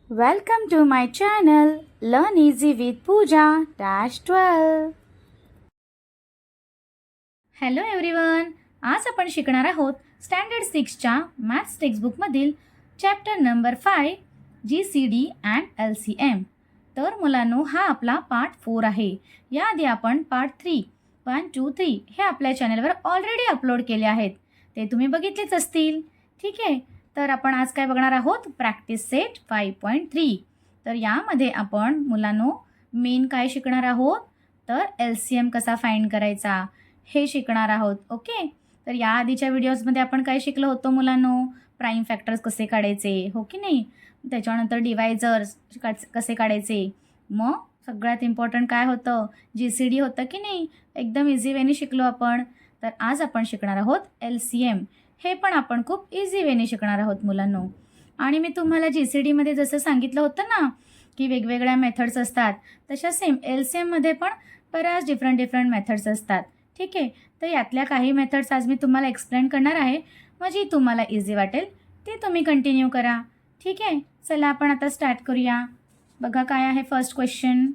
Welcome to my channel Learn Easy with Pooja-12. Hello everyone, आज आपण शिकणार आहोत स्टँडर्ड 6च्या मॅथ्स टेक्स्टबुकमधील chapter number 5 GCD and LCM. तर मुलांनो, हा आपला पार्ट 4 आहे. याआधी आपण पार्ट 3 1, 2, 3 हे आपल्या चॅनलवर ऑलरेडी अपलोड केले आहेत. ते तुम्ही बघितलेच असतील. ठीक आहे, तर आपण आज काय बघणार आहोत, प्रॅक्टिस सेट 5.3. तर यामध्ये आपण मुलांनो मेन काय शिकणार आहोत, तर LCM कसा फाइंड करायचा हे शिकणार आहोत. ओके, तर या आधीच्या व्हिडिओजमध्ये आपण काय शिकलो होतो मुलांनो, प्राईम फॅक्टर्स कसे काढायचे, हो की नाही, त्याच्यानंतर डिवायझर्स कसे काढायचे. मग सगळ्यात इम्पॉर्टंट काय होतं, GCD होतं की नाही, एकदम इझी वेने शिकलो आपण. तर आज आपण शिकणार आहोत LCM. हे पण आपण खूप इझी वेने शिकणार आहोत मुलांनो. आणि मी तुम्हाला GCDमध्ये जसं सांगितलं होतं ना की वेगवेगळ्या मेथड्स असतात, तशा सेम LCMमध्ये पण बऱ्याच डिफरंट मेथड्स असतात. ठीक आहे, तर यातल्या काही मेथड्स आज मी तुम्हाला एक्सप्लेन करणार आहे. म्हणजे तुम्हाला इझी वाटेल ते तुम्ही कंटिन्यू करा. ठीक आहे, चला आपण आता स्टार्ट करूया. बघा काय आहे first question,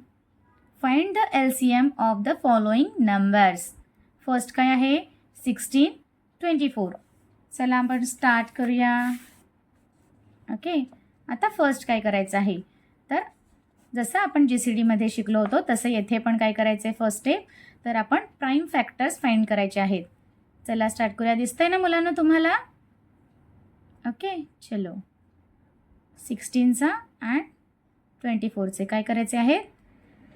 find the LCM of the following numbers. First काय आहे, 16, 24. चला आपण स्टार्ट करूया. ओके, आता फर्स्ट काय करायचं आहे, तर जसं आपण GCDमध्ये शिकलो होतो तसं येथे पण काय करायचं आहे, फर्स्ट स्टेप, तर आपण प्राईम फॅक्टर्स फाइंड करायचे आहेत. चला स्टार्ट करूया. दिसतंय ना मुलांना तुम्हाला? ओके, चलो 16चा अँड 24चे काय करायचे आहेत,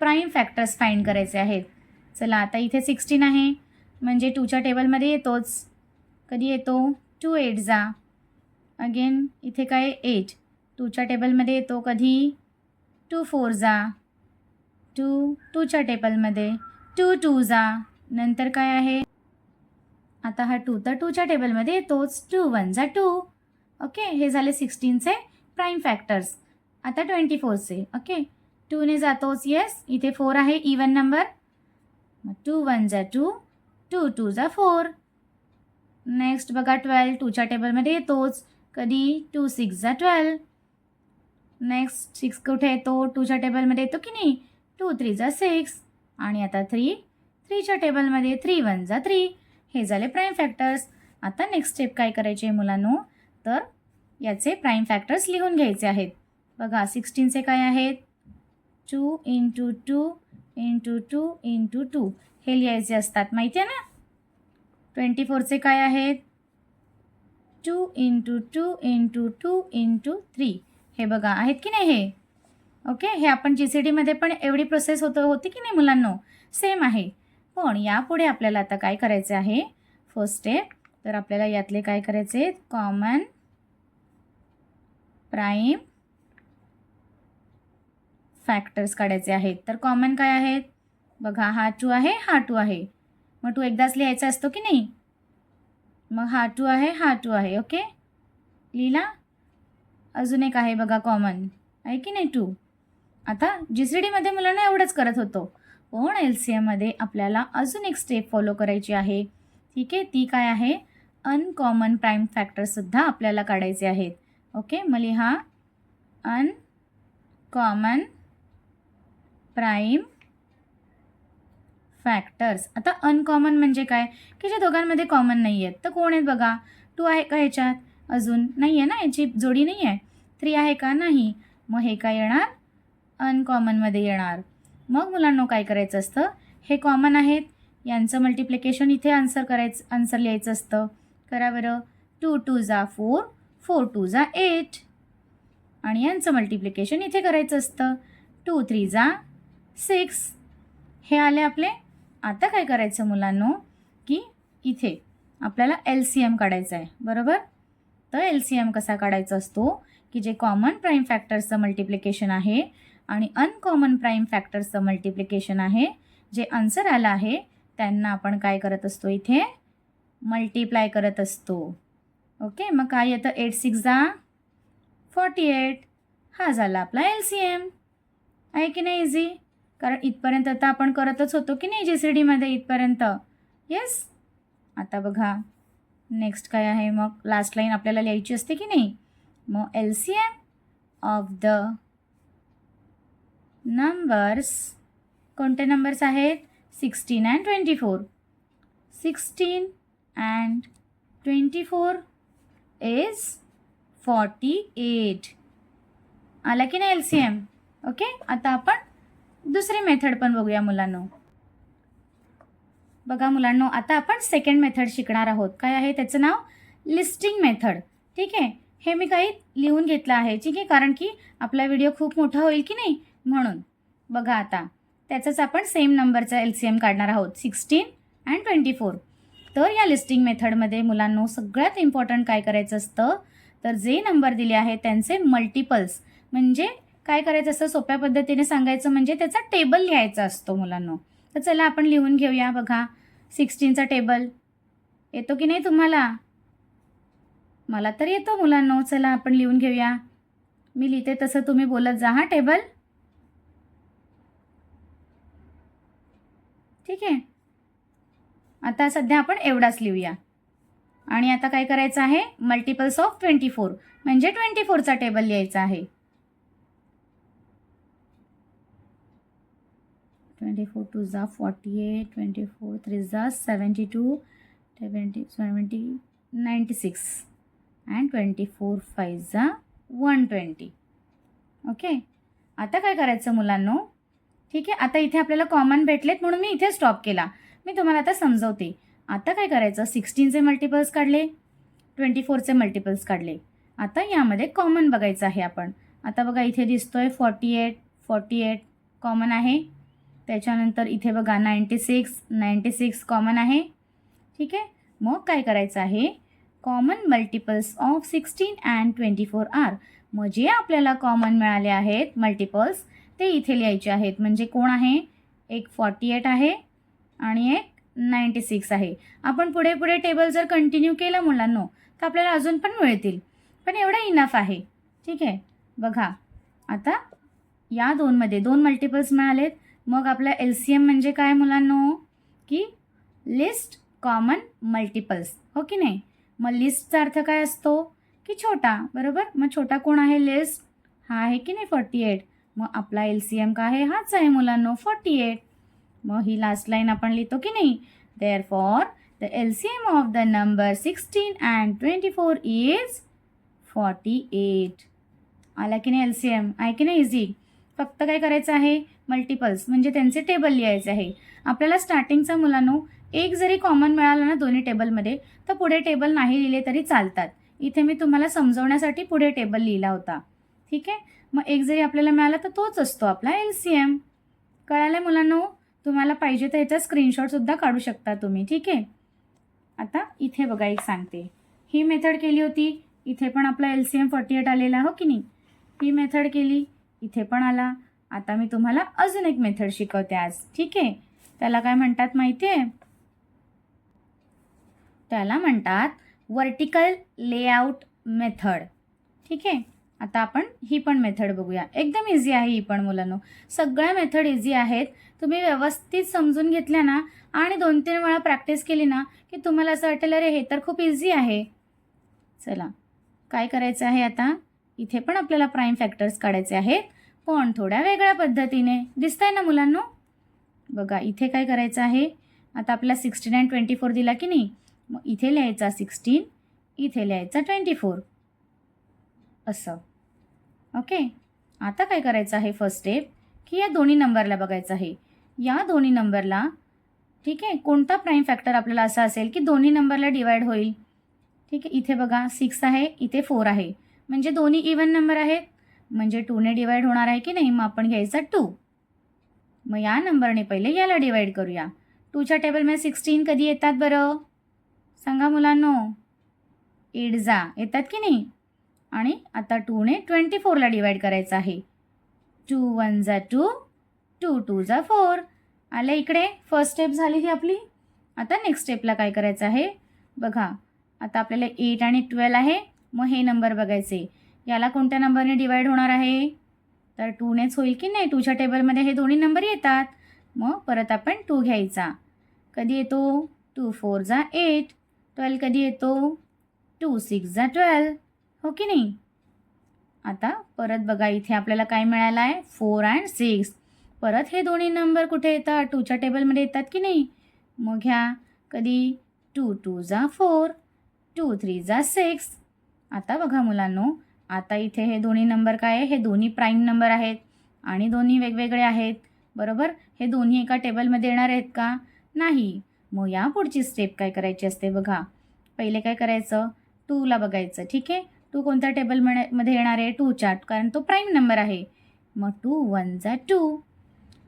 प्राईम फॅक्टर्स फाइंड करायचे आहेत. चला आता इथे 16 आहे म्हणजे 2च्या टेबलमध्ये येतोच. कधी येतो, 2 8 जा. अगेन इथे काय 8, 2च्या टेबलमध्ये येतो कधी, 2 4 जा. 2 2च्या टेबलमध्ये, 2 2 जा. नंतर काय आहे, आता हा 2 तर 2च्या टेबलमध्ये येतोच, 2 1 जा 2. ओके, हे झाले 16चे प्राईम फॅक्टर्स. आता 24चे. ओके, 2ने जातोच, येस, इथे 4 आहे इवन नंबर, मग 2 1 जा 2, 2 2 जा 4. नेक्स्ट बघा 12, 2च्या टेबलमध्ये येतोच कधी, 2 6 जा 12. नेक्स्ट 6 कुठे येतो, 2च्या टेबलमध्ये येतो की नाही, 2 3 जा 6. आणि आता 3, 3च्या टेबलमध्ये, 3 1 जा 3. हे झाले प्राईम फॅक्टर्स. आता नेक्स्ट स्टेप काय करायचे मुलांनो, तर याचे प्राईम फॅक्टर्स लिहून घ्यायचे आहेत. बघा 16चे काय आहेत, 2 × 2 × 2 × 2 हे लिहायचे असतात, माहिती आहे ना. 24चे काय आहेत, 2 × 2 × 2 × 3 हे बघा आहेत की नाही हे. ओके, हे आपण GCDमध्ये पण एवढी प्रोसेस होती की नाही मुलांनो, सेम आहे. पण यापुढे आपल्याला आता काय करायचे आहे, फर्स्ट स्टेप, तर आपल्याला यातले काय करायचे, कॉमन प्राईम फॅक्टर्स काढायचे आहेत. तर कॉमन काय आहेत, बघा हा 2 आहे, हा 2 आहे, मग 2 एकदाच लिहायचा असतो की नाही, मग हा 2 आहे, हा 2 आहे. ओके, लिहिला. अजून एक आहे बघा कॉमन, आहे की नाही 2. आता GCDमध्ये मुलांना एवढंच करत होतो, पण LCMमध्ये आपल्याला अजून एक स्टेप फॉलो करायची आहे. ठीक आहे, ती काय आहे, अनकॉमन प्राईम फॅक्टर्ससुद्धा आपल्याला काढायचे आहेत. ओके, मग लिहा अनकॉमन प्राईम फॅक्टर्स. आता अनकॉमन म्हणजे काय, की जे दोघांमध्ये कॉमन नाही आहेत. तर कोण आहेत बघा, 2 आहे का ह्याच्यात, अजून नाही आहे ना, याची जोडी नाही आहे. 3 आहे का, नाही, मग हे काय येणार, अनकॉमनमध्ये येणार. मग मुलांना काय करायचं असतं, हे कॉमन आहेत, यांचं मल्टिप्लिकेशन इथे आन्सर लिहायचं असतं. करा बरं, 2 2 जा 4, 4 2 जा 8. आणि यांचं मल्टिप्लिकेशन इथे करायचं असतं, 2 3 जा 6. हे आले आपले. आता काय करायचं मुलांनो, की इथे आपल्याला LCM काढायचं आहे, बरोबर. तर LCM कसा काढायचा असतो, की जे कॉमन प्राईम फॅक्टर्सचं मल्टिप्लिकेशन आहे आणि अनकॉमन प्राईम फॅक्टर्सचं मल्टिप्लिकेशन आहे, जे आन्सर आलं आहे त्यांना आपण काय करत असतो, इथे मल्टिप्लाय करत असतो. ओके, मग काय येतं, 8 6 जा 48. हा झाला आपला LCM. आहे की नाही इझी, कारण इथपर्यंत आता आपण करतच होतो की नाही GCDमध्ये इथपर्यंत. येस, आता बघा नेक्स्ट काय आहे, मग लास्ट लाईन आपल्याला लिहायची असते की नाही. मग LCM ऑफ द नंबर्स कोणते नंबर्स आहेत 16 अँड 24. 16 and 24 is 48. आला की नाही LCM. ओके, आता आपण दुसरी मेथड पण बघूया मुलांनो. बघा मुलांनो, आता आपण सेकंड मेथड शिकणार आहोत. काय आहे त्याचं नाव लिस्टिंग मेथड. ठीक आहे, हे मी काही लिहून घेतलं आहे. ठीक आहे, कारण की आपला व्हिडिओ खूप मोठा होईल की नाही म्हणून. बघा आता त्याचाच आपण सेम नंबरचा LCM काढणार आहोत 16 अँड 24. तर या लिस्टिंग मेथडमध्ये मुलांनो सगळ्यात इम्पॉर्टंट काय करायचं असतं, तर जे नंबर दिले आहेत त्यांचे मल्टिपल्स म्हणजे काय करायचं असतं, सोप्या पद्धतीने सांगायचं म्हणजे त्याचा टेबल लिहायचा असतो मुलांनो. तर चला आपण लिहून घेऊया. बघा 16चा टेबल येतो की नाही तुम्हाला? मला तर येतो मुलांनो. चला आपण लिहून घेऊया. मी लिहिते तसं तुम्ही बोलत जा हा टेबल. ठीक आहे, आता सध्या आपण एवढाच लिहूया. आणि आता काय करायचं आहे, मल्टिपल्स ऑफ 24 म्हणजे 24चा टेबल लिहायचा आहे. 24 2 जा 48, 24 3 जा 72, 70 96 अँड 24 5 जा 120. ओके, आता काय करायचं मुलांनो. ठीक आहे, आता इथे आपल्याला कॉमन भेटलेत म्हणून मी इथे स्टॉप केला. मी तुम्हाला आता समजवते. आता काय करायचं, 16चे मल्टिपल्स काढले, 24चे मल्टिपल्स काढले. आता यामध्ये कॉमन बघायचं आहे आपण. आता बघा इथे दिसतोय 48 कॉमन आहे. त्याच्यानंतर इथे बघा 96 कॉमन आहे. ठीक आहे, मग काय करायचं आहे, common multiples of 16 and 24 are. मग जे आपल्याला कॉमन मिळाले आहेत मल्टिपल्स ते इथे लिहायचे आहेत. म्हणजे कोण आहे, एक 48 आहे आणि एक 96 आहे. आपण पुढे पुढे टेबल जर कंटिन्यू केलं मुलांनो तर आपल्याला अजून पण मिळतील, पण एवढं इनफ आहे. ठीक आहे, बघा आता या दोनमध्ये 2 मल्टिपल्स मिळालेत. मग आपला LCM म्हणजे काय मुलांनो, की लिस्ट कॉमन मल्टिपल्स. हो की नाही? मग लिस्टचा अर्थ काय असतो, की छोटा. बरोबर, मग छोटा कोण आहे, लिस्ट हा आहे की नाही 48. मग आपला LCM काय आहे, हाच आहे मुलांनो 48. मग ही लास्ट लाईन आपण लिहितो की नाही, therefore the LCM of the number 16 and 24 is 48. आला की नाही LCM, आहे की नाही इझी. फक्त काय करायचं आहे, मल्टिपल्स म्हणजे त्यांचे टेबल लिहायचे आहे. आपल्याला स्टार्टिंगचा मुलांनो एक जरी कॉमन मिळाला ना दोन्ही टेबलमध्ये तर पुढे टेबल नाही लिहिले तरी चालतात. इथे मी तुम्हाला समजवण्यासाठी पुढे टेबल लिहिला होता. ठीक आहे, मग एक जरी आपल्याला मिळाला तर तोच असतो आपला LCM. कळालं मुलांनो? तुम्हाला पाहिजे तर याचा स्क्रीनशॉटसुद्धा काढू शकता तुम्ही. ठीक आहे, आता इथे बघा एक सांगते. ही मेथड केली होती, इथे पण आपला LCM 48 आलेला. हो की नाही? ही मेथड केली, इथे पण आला. आता मी तुम्हाला अजून एक मेथड शिकवते आज. ठीक आहे, त्याला काय म्हणतात माहिती आहे, त्याला म्हणतात वर्टिकल लेआउट मेथड. ठीक आहे, आता आपण ही पण मेथड बघूया. एकदम इझी आहे ही पण मुलांनो. सगळ्या मेथड इझी आहेत. तुम्ही व्यवस्थित समजून घेतल्या ना आणि 2-3 वेळा प्रॅक्टिस केली ना की तुम्हाला असं वाटेल अरे हे तर खूप इझी आहे. चला काय करायचं आहे, आता इथे पण आपल्याला प्राईम फॅक्टर्स काढायचे आहेत पण थोड्या वेगळ्या पद्धतीने. दिसतंय ना मुलांनो? बघा इथे काय करायचं आहे, आता आपल्याला 16 अँड 24 दिला की नाही, मग इथे लिहायचा 16, इथे लिहायचा 24 असं. ओके, आता काय करायचं आहे, फर्स्ट स्टेप की या दोन्ही नंबरला बघायचं आहे. या दोन्ही नंबरला ठीक आहे कोणता प्राईम फॅक्टर आपल्याला असा असेल की दोन्ही नंबरला डिवाइड होईल. ठीक आहे, इथे बघा 6 आहे, इथे 4 आहे, म्हणजे दोन्ही इवन नंबर आहेत, म्हणजे 2ने डिवाइड होणार आहे की नाही. मग आपण घ्यायचा 2. मग या नंबरने पहिले याला डिवाइड करूया. 2च्या टेबलमध्ये 16 कधी येतात बरं सांगा मुलांनो? 8 जा येतात की नाही. आणि आता 2ने 24ला डिवाइड करायचं आहे. 2 1 जा 2, 2 2 जा 4. आलं इकडे. फर्स्ट स्टेप झाली ही आपली. आता नेक्स्ट स्टेपला काय करायचं आहे बघा, आता आपल्याला 8 आणि 12 आहे, मग हे नंबर बघायचे. याला कोणत्या नंबरने डिवाइड होणार आहे, तर 2नेच होईल की नाही. 2च्या टेबलमध्ये हे दोन्ही नंबर येतात. मग परत आपण 2 घ्यायचा. कधी येतो, 2 4 जा 8. 12 कधी येतो, 2 6 जा 12. हो की नाही. आता परत बघा इथे आपल्याला काय मिळालं आहे 4 आणि 6. परत हे दोन्ही नंबर कुठे येतात 2च्या टेबलमध्ये येतात की नाही. मग ह्या कधी 2 2 जा 4, 2 3 जा 6. आता बघा मुलांनो, आता इथे हे दोन्ही नंबर काय आहे, हे दोन्ही प्राईम नंबर आहेत आणि दोन्ही वेगवेगळे आहेत बरोबर. हे दोन्ही एका टेबलमध्ये येणार आहेत का, नाही. मग या पुढची स्टेप काय करायची असते बघा. पहिले काय करायचं 2ला बघायचं. ठीक आहे, 2 कोणत्या टेबलमध्ये येणार आहे 2च्या, कारण तो प्राईम नंबर आहे. मग 2 1 जा 2.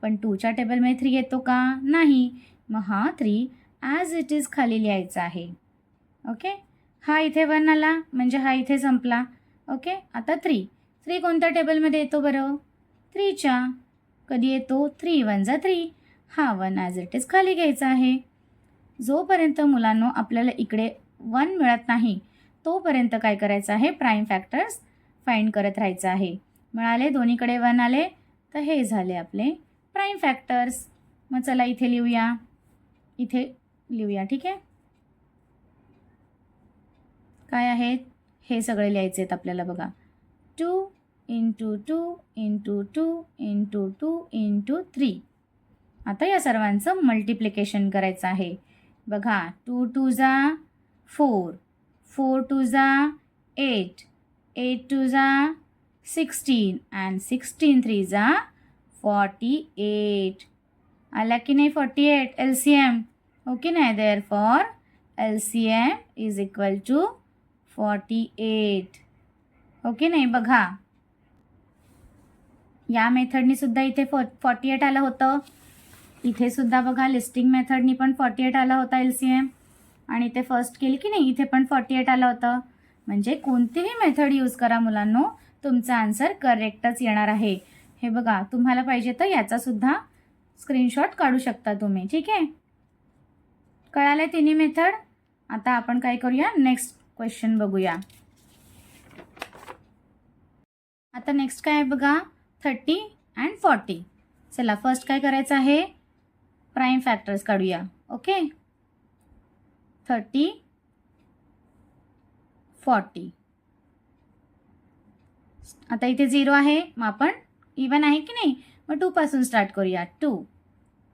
पण 2च्या टेबलमध्ये 3 येतो का, नाही. मग हा 3 ॲज इट इज खाली लिहायचा आहे. ओके, हा इथे 1 आला म्हणजे हा इथे संपला. ओके, आता 3 कोणत्या टेबलमध्ये येतो बरं, 3च्या. कधी येतो 3 1 जा 3. हा 1 ॲज इट इज खाली घ्यायचा आहे. जोपर्यंत मुलांनो आपल्याला इकडे 1 मिळत नाही तोपर्यंत काय करायचं आहे, प्राईम फॅक्टर्स फाइंड करत राहायचं आहे. मिळाले, दोन्हीकडे 1 आले, तर हे झाले आपले प्राईम फॅक्टर्स. मग चला इथे लिहूया, इथे लिहूया. ठीक आहे, काय आहेत हे सगळे लिहायचे आहेत आपल्याला बघा. 2 इंटू 2 इंटू 2 इंटू 2 इंटू 3. आता या सर्वांचं मल्टिप्लिकेशन करायचं आहे बघा. 2 2 जा 4, 4 2 जा 8, 8 2 जा 16 and 16 3 जा 48. आला की नाही 48 LCM. ओके नाही, therefore LCM is equal to 48. Okay नाही. बघा या मेथडनी सुद्धा इथे 48 आलं होतं. इथे सुद्धा बघा लिस्टिंग मेथडनी पण 48 आला होता LCM. आणि इथे फर्स्ट केली की नाही, इथे पण 48 आलं होतं. म्हणजे कोणतीही मेथड यूज करा मुलांनो, तुमचा आन्सर करेक्टच येणार आहे. हे बघा, तुम्हाला पाहिजे तर याचा सुद्धा स्क्रीनशॉट काढू शकता तुम्ही. ठीक आहे, कळाले तिन्ही मेथड. आता आपण काय करूया, नेक्स्ट क्वेश्चन बघूया. आता नेक्स्ट काय आहे बघा, 30 and 40. चला फर्स्ट काय करायचं आहे, प्राईम फॅक्टर्स काढूया. ओके, 30 40. आता इथे 0 आहे, मग आपण इवन आहे की नाही, मग 2 पासून स्टार्ट करूया. 2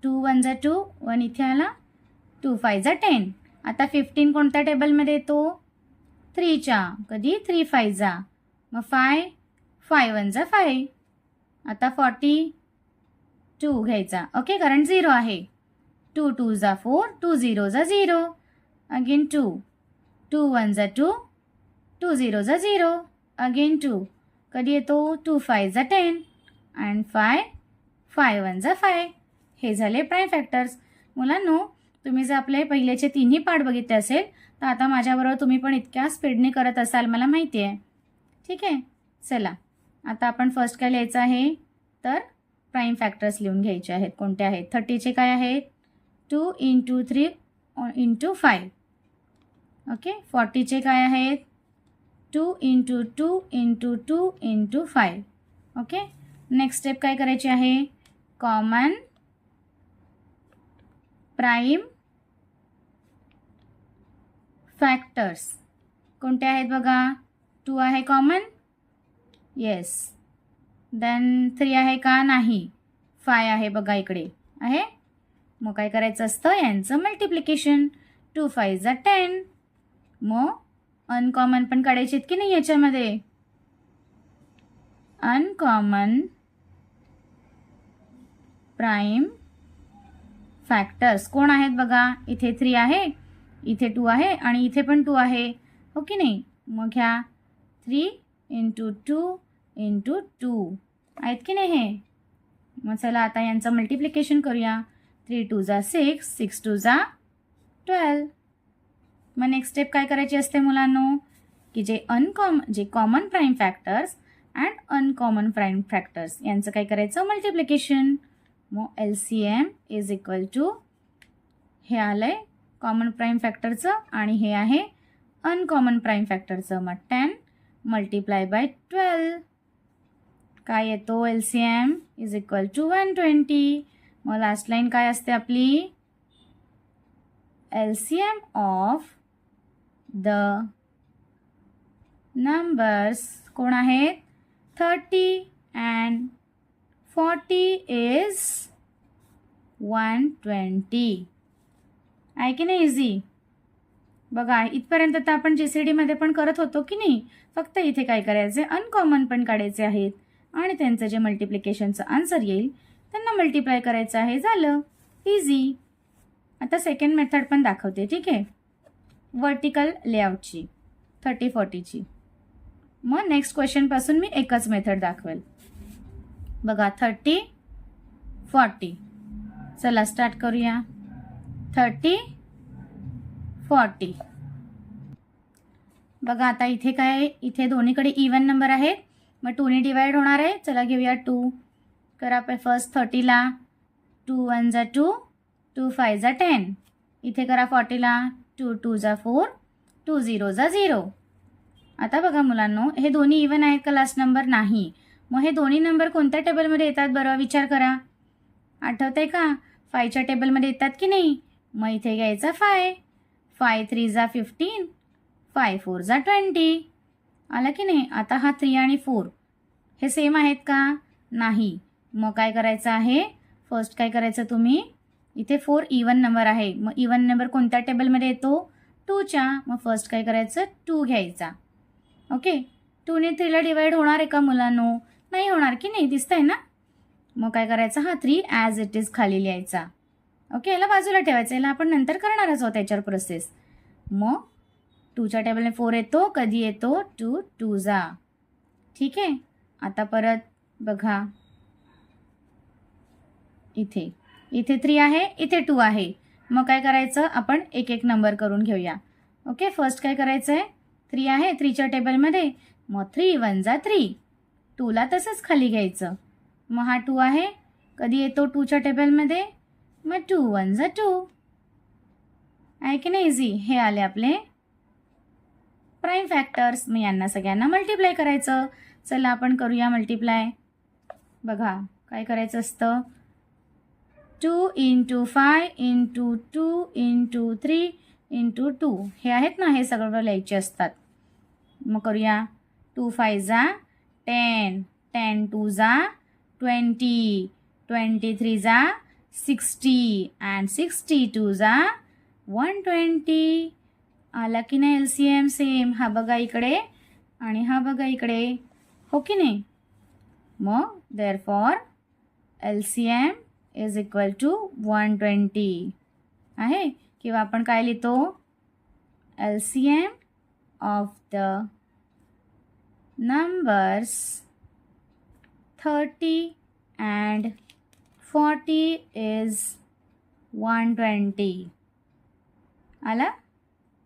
2 1 जा 2, 1 इथे आला. 2 5 जा 10. आता 15 कोणत्या टेबलमध्ये येतो, 3च्या. कधी 3 5 जा, मग 5 5 1 जा 5. आता 42 घ्यायचा. ओके, कारण 0 आहे. 2 2 जा 4, 2 0 जा 0. अगेन 2 2 1 जा 2, 2 0 जा 0. अगेन 2. कधी येतो 2 5 जा 10 अँड 5 5 1 जा 5. हे झाले प्राईम फॅक्टर्स. मुलांनो, तुम्ही जर आपले पहिलेचे तिन्ही पार्ट बघितले असेल तर आता माझ्याबरोबर तुम्ही पण इतक्या स्पीडने करत असाल, मला माहिती आहे. ठीक आहे, चला आता आपण फर्स्ट काय लिहायचं आहे, तर प्राईम फॅक्टर्स लिहून घ्यायचे आहेत. कोणते आहेत, 30चे काय आहेत 2 इंटू 3 इंटू 5. ओके, 40चे काय आहेत 2 into 2 into 2 into 5. Okay, next step काय करायची आहे, कॉमन प्राईम फॅक्टर्स कोणते आहेत बघा. 2 आहे कॉमन, येस. देन 3 आहे का, नाही. 5 आहे बघा, इकडे आहे. मग काय करायचं असतं, यांचं मल्टिप्लिकेशन. 2 5 जा 10. मग अनकॉमन पण काढायचे की नाही याच्यामध्ये. अनकॉमन प्राईम फॅक्टर्स कोण आहेत बघा. इथे 3 आहे, इथे 2 आहे आणि इथे पण 2 आहे, हो की नाही. मग ह्या 3 इंटू 2 इंटू 2 आहेत की नाही हे. मग चला आता यांचं मल्टिप्लिकेशन करूया. 3 2 जा 6, 6 2 जा 12. मग नेक्स्ट स्टेप काय करायची असते मुलांनो, की जे common prime factors and uncommon prime factors यांचं काय करायचं, मल्टिप्लिकेशन. मग LCM इज इक्वल टू, हे आलं आहे कॉमन प्राईम फॅक्टरचं आणि हे आहे अनकॉमन प्राईम फॅक्टरचं. मग 10 मल्टिप्लाय बाय 12 काय येतो, LCM इज इक्वल टू 120. मग लास्ट लाईन काय असते आपली, LCM ऑफ द नंबर्स कोण आहेत, 30 and 40 is 120. आहे की नाही इझी? बघा इथपर्यंत तर आपण GCD मध्ये पण करत होतो की नाही. फक्त इथे काय करायचे, अनकॉमन पण काढायचे आहेत आणि त्यांचं जे मल्टिप्लिकेशनचं आन्सर येईल त्यांना मल्टिप्लाय करायचं आहे. झालं, इझी. आता सेकंड मेथड पण दाखवते, ठीक आहे, वर्टिकल लेआउटची 30-40ची. मग नेक्स्ट क्वेश्चनपासून मी एकच मेथड दाखवेल. बघा 30-40. चला स्टार्ट करूया. 30-40. बघा आता इथे काय, इथे दोन्हीकडे इवन नंबर आहेत, मग 2ने डिवाइड होणार आहे. चला घेऊया 2. करा फर्स्ट 30ला 2 1 जा 2, 2 5 जा 10. इथे करा 40ला 2 2 जा 4, 2 0 जा 0. आता बघा मुलांनो, हे दोन्ही इवन आहेत का लास्ट नंबर? नाही. मग हे दोन्ही नंबर कोणत्या टेबलमध्ये येतात बरं, विचार करा. आठवतंय का? 5च्या टेबलमध्ये येतात की नाही? मग इथे घ्यायचा 5. 5 3 जा 15, 5 4 जा 20. आला की नाही? आता हा 3 आणि 4 हे सेम आहेत का? नाही. मग काय करायचं आहे, फर्स्ट काय करायचं तुम्ही, इथे 4 इवन नंबर आहे. मग इवन नंबर कोणत्या टेबलमध्ये येतो? 2च्या. मग फर्स्ट काय करायचं, 2 घ्यायचा. ओके. 2ने 3ला डिवाइड होणार आहे का मुलांनो? नाही होणार की नाही, दिसतंय ना? मग काय करायचं, हा 3 ॲज इट इज खाली लिहायचा. ओके, याला बाजूला ठेवायचं, याला आपण नंतर करणारच आहोत त्याच्यावर प्रोसेस. मग 2च्या टेबलने 4 येतो, कधी येतो? 2 2 जा. ठीक आहे. आता परत बघा, इथे 3 आहे, इथे 2 आहे. मग काय करायचं, आपण एक एक नंबर करून घेऊया. ओके, फर्स्ट काय करायचं आहे, 3 आहे 3च्या टेबलमध्ये, मग 3 1 जा 3. 2ला तसंच खाली घ्यायचं. मग हा 2 आहे, कधी येतो 2च्या टेबलमध्ये? मग 2 1 जा 2. आहे की नाही इझी? हे आले आपले प्राईम फॅक्टर्स. मग यांना सगळ्यांना मल्टिप्लाय करायचं. चला आपण करूया मल्टिप्लाय. बघा काय करायचं असतं, 2 × 5 × 2 × 3 × 2 हे आहेत ना, हे सगळं लिहायचे असतात. मग करूया. 2 5 जा 10, 10 2 जा 20, 23 जा 60 and 62 जा 120. आला की नाही LCM? सेम. हा बघा इकडे आणि हा बघा इकडे, हो की नाही? मग therefore LCM is equal to 120 आहे. किंवा आपण काय लिहितो, LCM of the numbers 30 and 40 is 120. आला?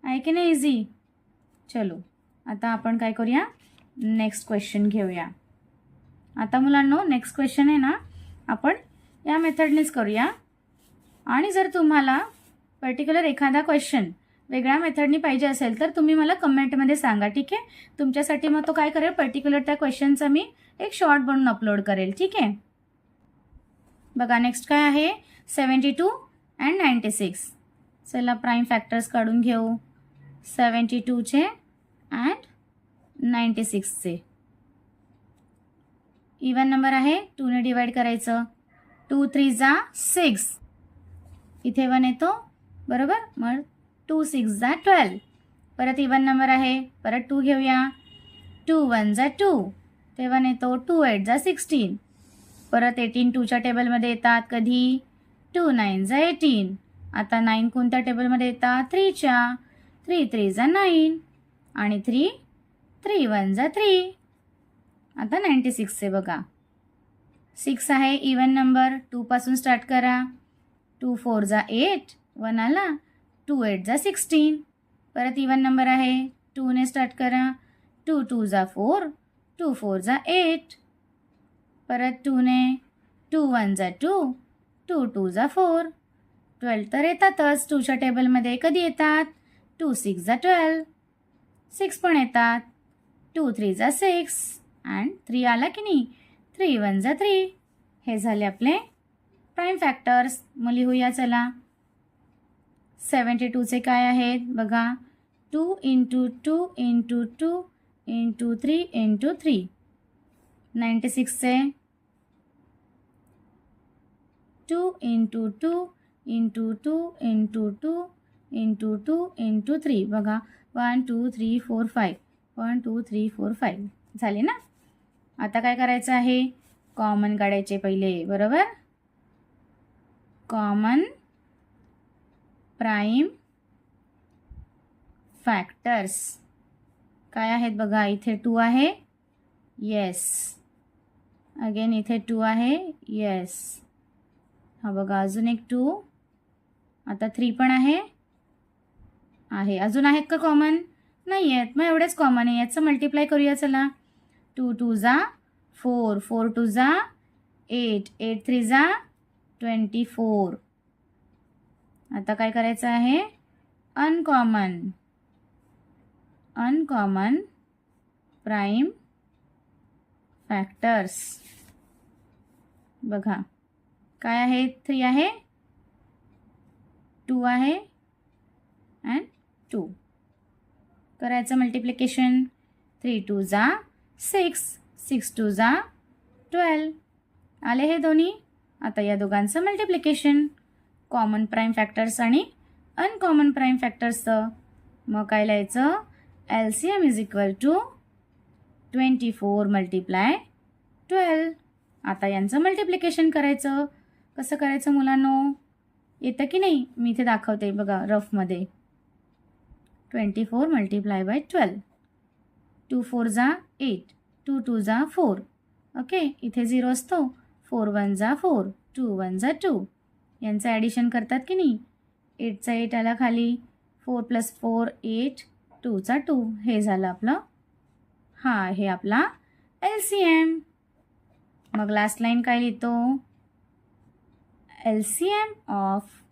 आहे की नाही इझी? चलो आता आपण काय करूया, नेक्स्ट क्वेश्चन घेऊया. आता मुलांनो नेक्स्ट क्वेश्चन आहे ना, आपण या मेथडनेच करूया. आणि जर तुम्हाला पर्टिक्युलर एखादा क्वेश्चन वेगळ्या मेथडनी पाहिजे असेल तर तुम्ही मला कमेंटमध्ये सांगा, ठीक आहे? तुमच्यासाठी मग तो काय करेल, पर्टिक्युलर त्या क्वेश्चनचा मी एक शॉर्ट बनवून अपलोड करेल, ठीक आहे? बघा नेक्स्ट काय आहे, 72 and 96. चला प्राईम फॅक्टर्स काढून घेऊ. 72चे अँड 96चे. इवन नंबर आहे, 2ने डिवाइड करायचं. 2 3 जा 6. इथे 1 येतो बरोबर. मग 2 6 जा 12. परत इवन नंबर आहे, परत 2 घेऊया. 2 1 जा 2, ते 1 येतो. 2 8 जा 16. परत 18 2च्या टेबलमध्ये येतात, कधी? 2 9 जा 18. आता 9 कोणत्या टेबलमध्ये येतात? 3च्या. 3 3 जा 9 आणि 3 3 1 जा 3. आता 96चे बघा, 6 आहे इवन नंबर, 2 पासून स्टार्ट करा. 2 4 जा 8, 1 आला. 2 8 जा 16. परत इवन नंबर आहे, 2ने स्टार्ट करा. 2 2 जा 4, 2 4 जा 8. परत 2ने, 2 1 जा 2, 2 2 जा 4. 12 तर येतातच 2च्या टेबलमध्ये, कधी येतात? 2 6 जा 12. 6 पण येतात. 2 3 जा 6 अँड 3 आला की नाही? 3 1 जा 3. हे झाले आपले प्राईम फॅक्टर्स. मग लिहूया चला. 72चे काय आहेत बघा, 2 × 2 × 2 × 3 × 3. 96चे 2 into 2 into 2 into 2 into 2 into 3 बघा 1 2 3 4 5 1 2 3 4 5 झाले ना. आता काय करायचं आहे, कॉमन काढायचे पहिले, बरोबर. कॉमन प्राईम फॅक्टर्स काय आहेत बघा. इथे 2 आहे, येस. अगेन इथे 2 आहे, येस. हा बघा अजून एक 2. आता 3 पण आहे. अजून आहेत का कॉमन? नाही आहेत. मग एवढेच कॉमन आहे. याचं मल्टिप्लाय करूया चला. 2 2 जा 4 4 2 जा 8 8 3 जा 24. आता काय करायचं आहे, अनकॉमन प्राईम फॅक्टर्स बघा काय आहे. 3 आहे, 2 आहे अँड 2. करायचं मल्टिप्लिकेशन. 3 2 जा 6 6 2 जा 12. आले हे दोन्ही. आता या दोघांचं मल्टिप्लिकेशन, कॉमन प्राईम फॅक्टर्स आणि अनकॉमन प्राईम फॅक्टर्सचं. मग काय लिहायचं, LCM is equal to 24 multiply 12. आता यांचं मल्टिप्लिकेशन करायचं. कसं करायचं मुलांनो, येतं की नाही? मी इथे दाखवते बघा रफमध्ये. 24 मल्टिप्लाय बाय 12. 2 4 जा 8 2 2 जा 4. ओके, इथे 0 असतो. 4 1 जा 4 2 1 जा 2. यांचं ॲडिशन करतात की नाही. 8चा 8 आला खाली, 4 + 4 8 2चा 2. हे झालं आपलं, हा आहे आपला LCM. मग लास्ट लाईन काय लिहितो, LCM ऑफ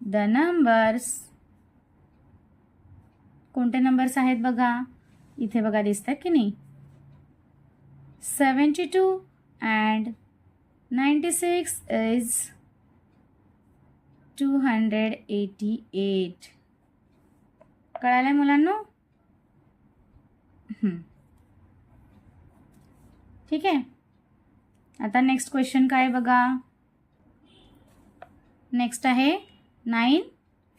द नंबर्स. कोणते नंबर्स आहेत बघा, इथे बघा दिसतात की नाही. 72 अँड 96 इज 288. कळालं मुलांनो? ठीक आहे. आता नेक्स्ट क्वेश्चन काय बघा. नेक्स्ट आहे 9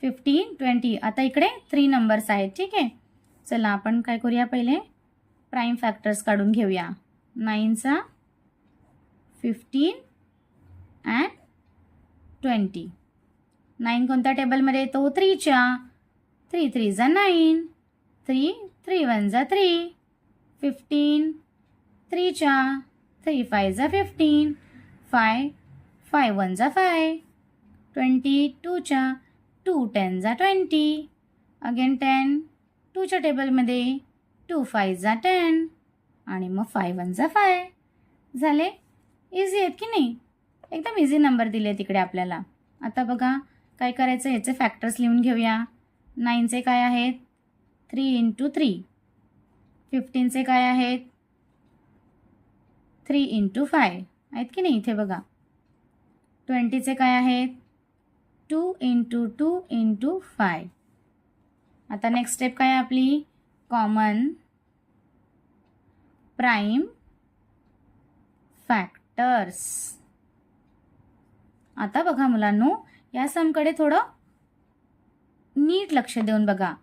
15 20. आता इकडे 3 नंबर्स आहेत. ठीक आहे, चला आपण काय करूया, पहिले प्राईम फॅक्टर्स काढून घेऊया. 9चा 15 अँड 20. 9 कोणत्या टेबलमध्ये येतो, 3च्या. 3 3 जा 9 3 3 1 जा 3. 15 3च्या. 3 5 जा 15 5 5 1 जा 5. 20 2च्या. 2 10 जा 20. अगेन 10 2च्या टेबलमध्ये. 2 5 जा 10 आणि मग 5 1 जा 5. झाले. इझी आहेत की नाही? एकदम इझी नंबर दिले तिकडे आपल्याला. आता बघा काय करायचं, याचे फॅक्टर्स लिहून घेऊया. 9चे काय आहेत, 3 इंटू 3. 15चे काय आहेत, 3 इंटू 5 आहेत की नाही इथे बघा. 20चे काय आहेत, 2 इंटू 2 इंटू 5. आता नेक्स्ट स्टेप काय आपली, कॉमन प्राईम फॅक्टर्स. आता बघा मुलांनो, या समकडे थोडं नीट लक्ष देऊन बघा,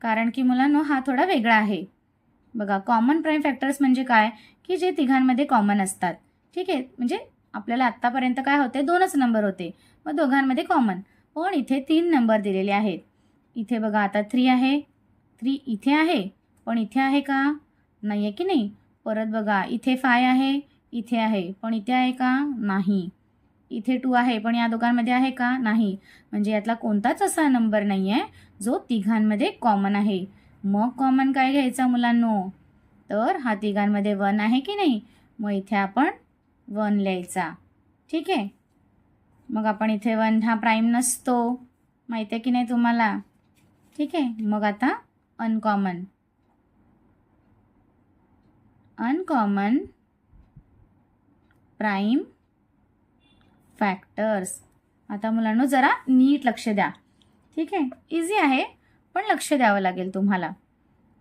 कारण की मुलांनो हा थोडा वेगळा आहे. बघा कॉमन प्राईम फॅक्टर्स म्हणजे काय, की जे तिघांमध्ये कॉमन असतात. ठीक आहे, म्हणजे आपल्याला आत्तापर्यंत काय होते, 2च नंबर होते, मग दोघांमध्ये कॉमन. पण इथे 3 नंबर दिलेले आहेत. इथे बघा आता 3 आहे, 3 इथे आहे, पण इथे आहे का, नाही आहे की नाही. परत बघा इथे 5 आहे, इथे आहे, पण इथे आहे का, नाही. इथे 2 आहे, पण या दोघांमध्ये आहे का, नाही. म्हणजे यातला कोणताच असा नंबर नाही आहे जो तिघांमध्ये कॉमन आहे. मग कॉमन काय घ्यायचा मुलांनो, तर हा तिघांमध्ये 1 आहे की नाही, मग इथे आपण 1 लिहायचा. ठीक आहे, मग आपण इथे 1 हा प्राईम नसतो, माहिती आहे की नाही तुम्हाला. ठीक आहे, मग आता अनकॉमन प्राईम फॅक्टर्स. आता मुलांनो जरा नीट लक्ष द्या. ठीक आहे, इझी आहे पण लक्ष द्यावं लागेल तुम्हाला.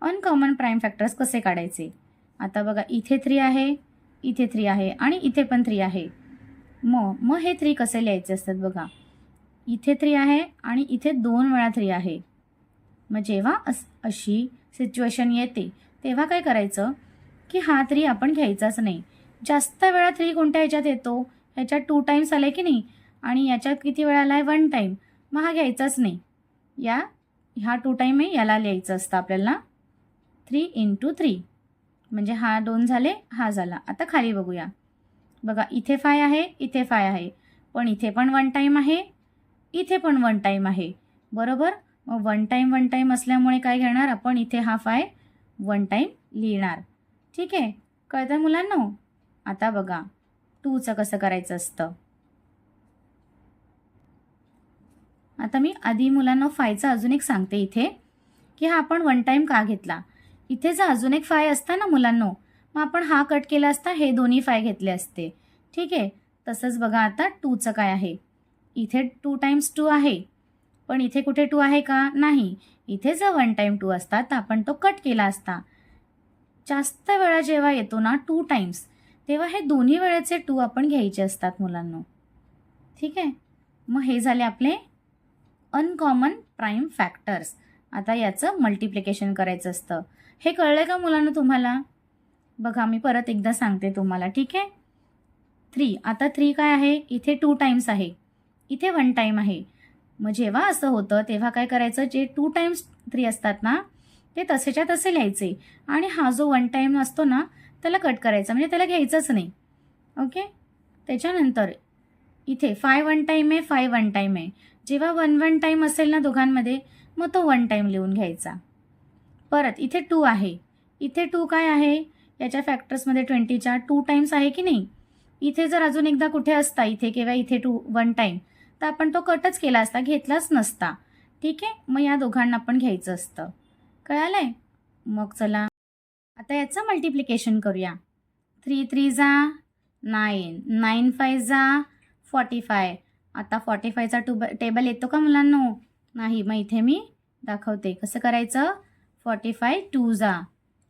अनकॉमन प्राईम फॅक्टर्स कसे काढायचे. आता बघा इथे 3 आहे, इथे 3 आहे आणि इथे पण 3 आहे. मग हे 3 कसे लिहायचे असतात बघा. इथे 3 आहे आणि इथे 2 वेळा 3 आहे. मग जेव्हा अशी सिच्युएशन येते तेव्हा काय करायचं की हा 3 आपण घ्यायचाच नाही. जास्त वेळा 3 कोणत्या ह्याच्यात येतो, ह्याच्यात 2 टाईम्स आले की नाही आणि याच्यात किती वेळा आला आहे 1 टाईम. मग हा घ्यायचाच नाही. हा 2 टाईम आहे, याला लिहायचं असतं आपल्याला 3 × 3 म्हणजे हा 2 झाले, हा झाला. आता खाली बघूया. बघा इथे 5 आहे, इथे 5 आहे, पण इथे पण 1 टाईम आहे, इथे पण 1 टाईम आहे. बरोबर. मग 1 टाईम असल्यामुळे काय घेणार आपण, इथे हा 5 1 टाईम लिहिणार. ठीक आहे, कळतं मुलांनो. आता बघा 2चं कसं करायचं असतं. आता मी आधी मुलांना 5चा अजून एक सांगते इथे की हा आपण 1 टाईम का घेतला. इथे जर अजून एक 5 असता ना मुलांनो, मग आपण हा कट केला असता, हे दोन्ही 5 घेतले असते. ठीक आहे. तसंच बघा आता 2चं काय आहे. इथे 2 टाईम्स 2 आहे, पण इथे कुठे 2 आहे का, नाही. इथे जर 1 टाईम 2 असता तर आपण तो कट केला असता. जास्त वेळा जेव्हा येतो ना 2 टाईम्स, तेव्हा हे दोन्ही वेळेचे 2 आपण घ्यायचे असतात मुलांनो. ठीक आहे. मग हे झाले आपले अनकॉमन प्राईम फॅक्टर्स. आता याचं मल्टिप्लिकेशन करायचं असतं. हे कळलं का मुलांना तुम्हाला. बघा मी परत एकदा सांगते तुम्हाला. ठीक आहे. 3 आता 3 काय आहे, इथे 2 टाईम्स आहे, इथे 1 टाईम आहे. मग जेव्हा असं होतं तेव्हा काय करायचं, जे 2 टाईम्स 3 असतात ना ते तसेच्या तसे लिहायचे आणि हा जो 1 टाईम असतो ना त्याला कट करायचा, म्हणजे त्याला घ्यायचंच नाही. ओके. त्याच्यानंतर इथे 5 1 टाईम आहे, 5 1 टाईम आहे. जेव्हा 1 टाईम असेल ना दोघांमध्ये, मग तो 1 टाईम लिहून घ्यायचा. परत इथे 2 आहे, इथे 2 काय आहे, याच्या फॅक्टर्समध्ये 20च्या 2 टाईम्स आहे की नाही. इथे जर अजून एकदा कुठे असता, इथे किंवा इथे 1 टाईम, तर आपण तो कटच केला असता, घेतलाच नसता. ठीक आहे. मग या दोघांना आपण घ्यायचं असतं. कळालंय. मग चला आता याचं मल्टिप्लिकेशन करूया. 3 3 जा 9, 9 5 जा 45. आता 45चा टेबल येतो का मुलांनो, नाही. मग इथे मी दाखवते कसं करायचं. 45 2 जा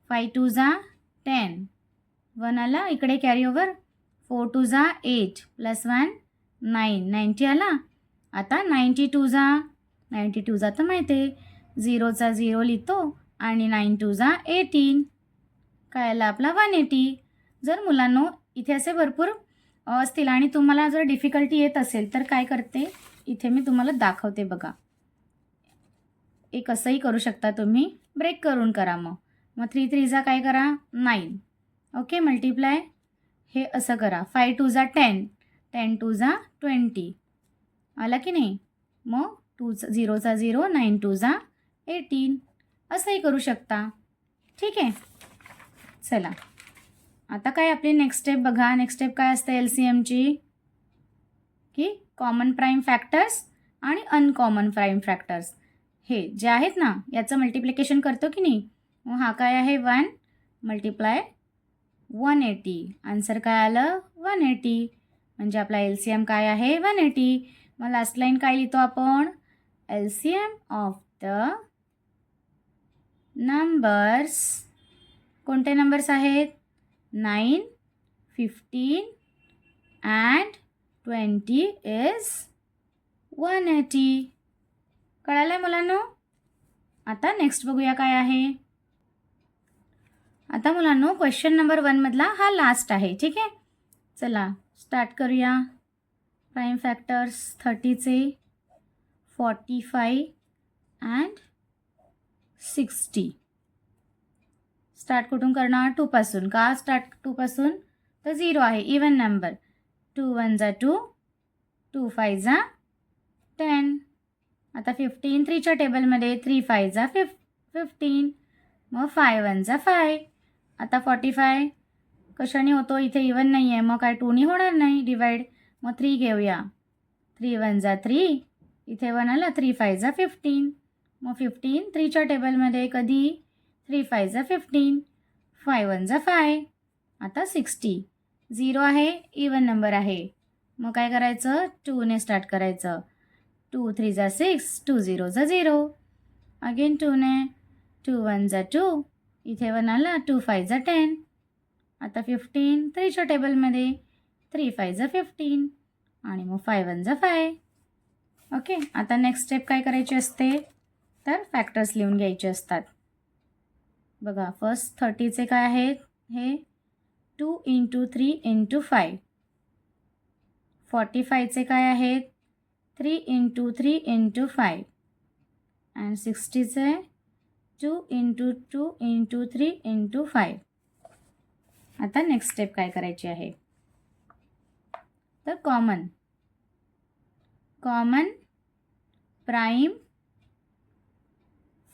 5 2 जा 10, 1 आला इकडे कॅरी ओव्हर, 4 2 जा 8 +1 9, 90 आला. आता 92 जा 92 जा तर माहिती आहे, 0चा 0 लिहितो आणि 9 2 जा 18, काय आला आपला 180. जर मुलांनो इथे असे भरपूर असतील आणि तुम्हाला जर डिफिकल्टी येत असेल तर काय करते, इथे मी तुम्हाला दाखवते बघा. एक असंही करू शकता तुम्ही, ब्रेक करून करा. मग 3 3 जा काय करा 9. ओके. मल्टिप्लाय हे असं करा. 5 2 जा 10, 10 2 जा 20 आला की नाही. मग 0चा 0, 9 2 जा 18 असंही करू शकता. ठीक आहे. चला आता काय आपली नेक्स्ट स्टेप बघा. नेक्स्ट स्टेप काय असते LCMची, की कॉमन प्राईम फॅक्टर्स आणि अनकॉमन प्राईम फॅक्टर्स हे जे आहेत ना याचं मल्टिप्लिकेशन करतो की नाही. मग हा काय आहे 1 मल्टिप्लाय 180. आन्सर काय आलं 180. म्हणजे आपला LCM काय आहे 180. मग लास्ट लाईन काय लिहितो आपण, LCM ऑफ द नंबर्स. कोणते नंबर्स आहेत, 9, 15 अँड 20 इज 180. कळालं आहे मुलांनो. आता नेक्स्ट बघूया काय आहे. आता मुलांनो क्वेश्चन नंबर 1 मधला हा लास्ट आहे. ठीक आहे. चला स्टार्ट करूया. प्राईम फॅक्टर्स 30चे 45 अँड 60. स्टार्ट कुठून करणार, 2 पासून. का स्टार्ट 2 पासून, तर 0 आहे, इवन नंबर. 2 1 जा 2, 2 5 जा 10. आता 15 3च्या टेबलमध्ये 3 5 जा 15. मग 5 1 जा 5. आता 45 कशाने होतो, इथे इवन नाही आहे, मग काय 2नी होणार नाही डिवाइड. मग 3 घेऊया. 3 1 जा 3, इथे 1 आला, 3 5 जा 15. मग 15 3च्या टेबलमध्ये कधी 3 5 जा 15, 5 1 जा 5. आता 60 0 आहे, इवन नंबर आहे. मग काय करायचं, 2ने स्टार्ट करायचं. 2 3 जा 6, 2 0 जा 0. अगेन 2ने, 2 1 जा 2, इथे 1 आला, 2 5 जा 10. आता 15 3च्या टेबलमध्ये 3 5 15 आणि मग 5 1 5. ओके, आता नेक्स्ट स्टेप काय करायची असते तर फॅक्टर्स लिहून घ्यायचे असतात. बघा फर्स्ट 30चे काय आहेत हे 2 × 3 × 5. 45चे काय आहेत 3 × 3 × 5. अँड 60चे 2 × 2 × 3 × 5. आता नेक्स्ट स्टेप काय करायची आहे तर कॉमन प्राईम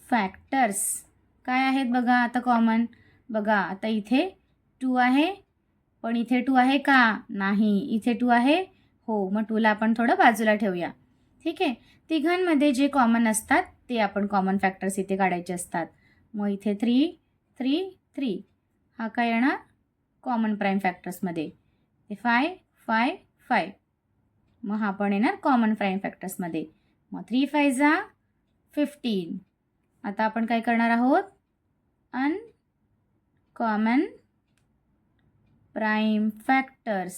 फॅक्टर्स काय आहेत बघा. आता कॉमन बघा, आता इथे 2 आहे, पण इथे 2 आहे का नाही, इथे 2 आहे हो, मग 2ला आपण थोडं बाजूला ठेवूया. ठीक आहे, तिघांमध्ये जे कॉमन असतात ते आपण कॉमन फॅक्टर्स इथे काढायचे असतात. मग इथे 3 3 3 हा काय येणार कॉमन प्राईम फॅक्टर्समध्ये. 5 5 5 मग हा पण येणार कॉमन प्राईम फॅक्टर्समध्ये. मग 3 5 15. आता आपण काय करणार आहोत अनकॉमन प्राईम फॅक्टर्स.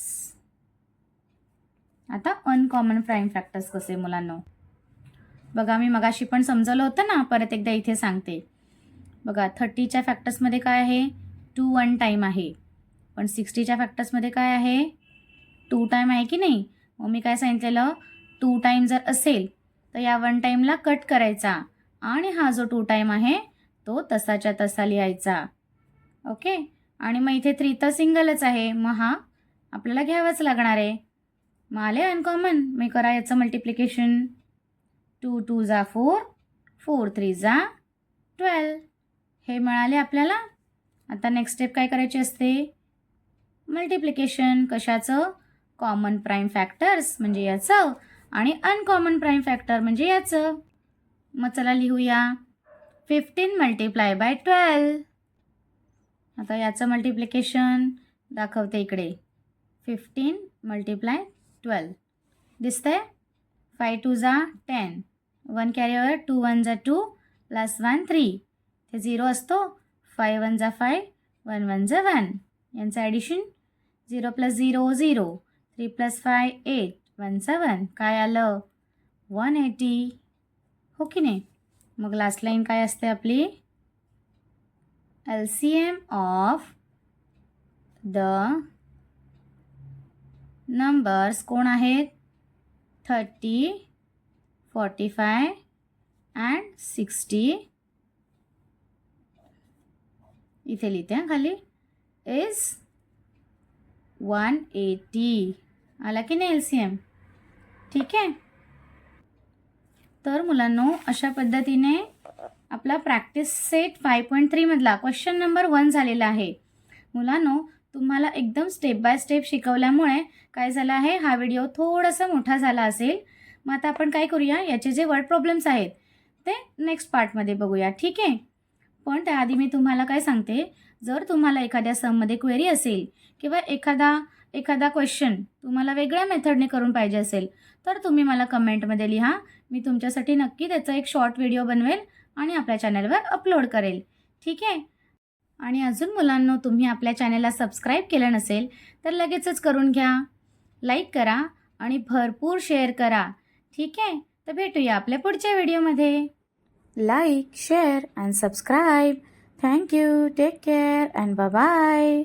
आता अनकॉमन प्राईम फॅक्टर्स कसे मुलांनो बघा, मी मगाशी पण समजवलं होतं ना, परत एकदा इथे सांगते. बघा 30च्या फॅक्टर्समध्ये काय आहे 2 1 टाईम आहे, पण 60च्या फॅक्टर्समध्ये काय आहे 2 टाईम आहे की नाही. मग मी काय सांगितलेलं 2 टाईम जर असेल तर या 1 टाईमला कट करायचा आणि हा जो 2 टाईम आहे तो तसाच्या तसा लिहायचा. ओके, आणि मग इथे 3 तर सिंगलच आहे, मग हा आपल्याला घ्यावाच लागणार आहे. मग आले अनकॉमन. मी करा याचं मल्टिप्लिकेशन. 2 2 4 4 3 12 हे मिळाले आपल्याला. आता नेक्स्ट स्टेप काय करायची असते मल्टिप्लिकेशन. कशाचं कॉमन प्राईम फॅक्टर्स म्हणजे याचं आणि अनकॉमन प्राईम फॅक्टर म्हणजे याचं. मग चला लिहूया 15 × 12. आता याचं मल्टिप्लिकेशन दाखवते इकडे. 15 × 12 दिसतंय. 5 2 10 1 कॅरीवर 2 1 2 प्लस 1 3 ते 0 असतो. 5 1 5 1 1 1 यांचं ॲडिशन 0 + 0 0 3 + 5 8 1 7 काय आलं 180 हो की नाही. मग लास्ट लाईन काय असते आपली LCM ऑफ द नंबर्स कोण आहेत 30 45 अँड 60 इथे लिहिते खाली इज 180. आला की नाही LCM. ठीक आहे, तर मुलांनो अशा पद्धतीने आपला प्रॅक्टिस सेट 5.3 मधला क्वेश्चन नंबर 1 झालेला आहे. मुलांनो तुम्हाला एकदम स्टेप बाय स्टेप शिकवल्यामुळे काय झालं आहे हा व्हिडिओ थोडासा मोठा झाला असेल. मग आता आपण काय करूया याचे जे वर्ड प्रॉब्लेम्स आहेत ते नेक्स्ट पार्टमध्ये बघूया. ठीक आहे, पण त्याआधी मी तुम्हाला काय सांगते, जर तुम्हाला एखाद्या सममध्ये क्वेरी असेल किंवा एखादा क्वेश्चन तुम्हाला वेगळ्या मेथडने करून पाहिजे असेल तर तुम्ही मला कमेंटमध्ये लिहा. मी तुमच्यासाठी नक्की त्याचा एक शॉर्ट व्हिडिओ बनवेल आणि आपल्या चॅनलवर अपलोड करेल. ठीक आहे, आणि अजून मुलांनो तुम्ही आपल्या चॅनलला सबस्क्राईब केलं नसेल तर लगेचच करून घ्या. लाईक करा आणि भरपूर शेअर करा. ठीक आहे, तर भेटूया आपल्या पुढच्या व्हिडिओमध्ये. Like share and subscribe. Thank you. Take care and bye bye.